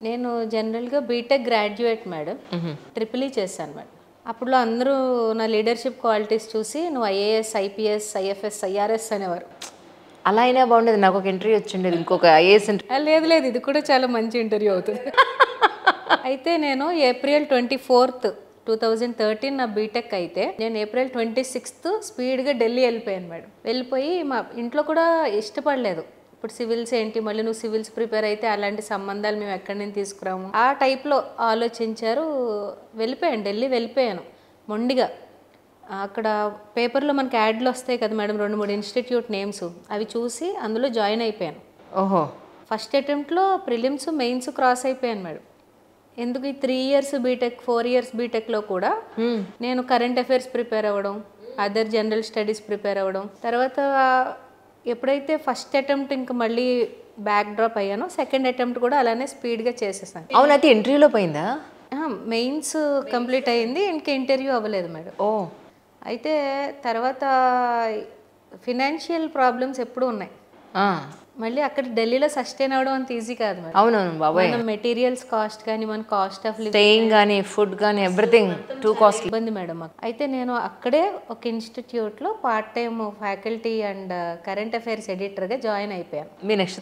నేను జనరల్‌గా BTech graduate madam. Triple E చేశాను మేడం. అప్పట్లో అందరూ నా లీడర్‌షిప్ క్వాలిటీస్ చూసి నువ్వు ఐఏఎస్, ఐపీఎస్, ఐఎఫ్ఎస్, ఐఆర్ఎస్ అనేవారు. అలా అయినా బాగుండేది. నాకు ఒక ఇంటర్వ్యూ వచ్చిండేది, ఇంకొక ఐఏఎస్ లేదు లేదు, ఇది కూడా చాలా మంచి ఇంటర్వ్యూ అవుతుంది. అయితే నేను ఏప్రిల్ 24th 2013 నా బీటెక్ అయితే నేను ఏప్రిల్ 26th స్పీడ్గా ఢిల్లీ వెళ్ళిపోయాను మేడం. వెళ్ళిపోయి మా ఇంట్లో కూడా ఇష్టపడలేదు. ఇప్పుడు సివిల్స్ ఏంటి, మళ్ళీ నువ్వు సివిల్స్ ప్రిపేర్ అయితే అలాంటి సంబంధాలు మేము ఎక్కడి నుంచి తీసుకురాము ఆ టైప్లో ఆలోచించారు. వెళ్ళిపోయాను, ఢిల్లీ వెళ్ళిపోయాను మొండిగా. అక్కడ పేపర్లో మనకి యాడ్లు వస్తాయి కదా మేడం, 2-3 ఇన్స్టిట్యూట్ నేమ్స్, అవి చూసి అందులో జాయిన్ అయిపోయాను. ఓహో, ఫస్ట్ అటెంప్ట్లో ప్రిలిమ్స్ మెయిన్స్ క్రాస్ అయిపోయాను మేడం. ఎందుకు ఈ 3 years బీటెక్ 4 years బీటెక్లో కూడా నేను కరెంట్ అఫైర్స్ ప్రిపేర్ అవ్వడం, అదర్ జనరల్ స్టడీస్ ప్రిపేర్ అవ్వడం, తర్వాత ఎప్పుడైతే ఫస్ట్ అటెంప్ట్ ఇంకా మళ్ళీ బ్యాక్ డ్రాప్ అయ్యానో సెకండ్ అటెంప్ట్ కూడా అలానే స్పీడ్గా చేసేసాను. అవునైతే ఇంటర్వ్యూలో పోయిందా? మెయిన్స్ కంప్లీట్ అయ్యింది, ఇంకా ఇంటర్వ్యూ అవ్వలేదు మేడం. ఓ, అయితే తర్వాత ఫినాన్షియల్ ప్రాబ్లమ్స్ ఎప్పుడూ ఉన్నాయి. మళ్ళీ అక్కడ ఢిల్లీలో సస్టైన్ అవ్వడం అంత ఈజీ కాదు మేడం. అవునవును బాబాయ్, మన మెటీరియల్స్ కాస్ట్ కానీ మన కాస్ట్ ఆఫ్ స్టేయింగ్ కానీ ఫుడ్ కానీ ఎవ్రీథింగ్ టూ కాస్ట్లీ ఇబ్బంది మేడం మాకు. అయితే నేను అక్కడే ఒక ఇన్స్టిట్యూట్లో part time faculty and current affairs ఎడిటర్గా జాయిన్ అయిపోయాను. మీ నెక్స్ట్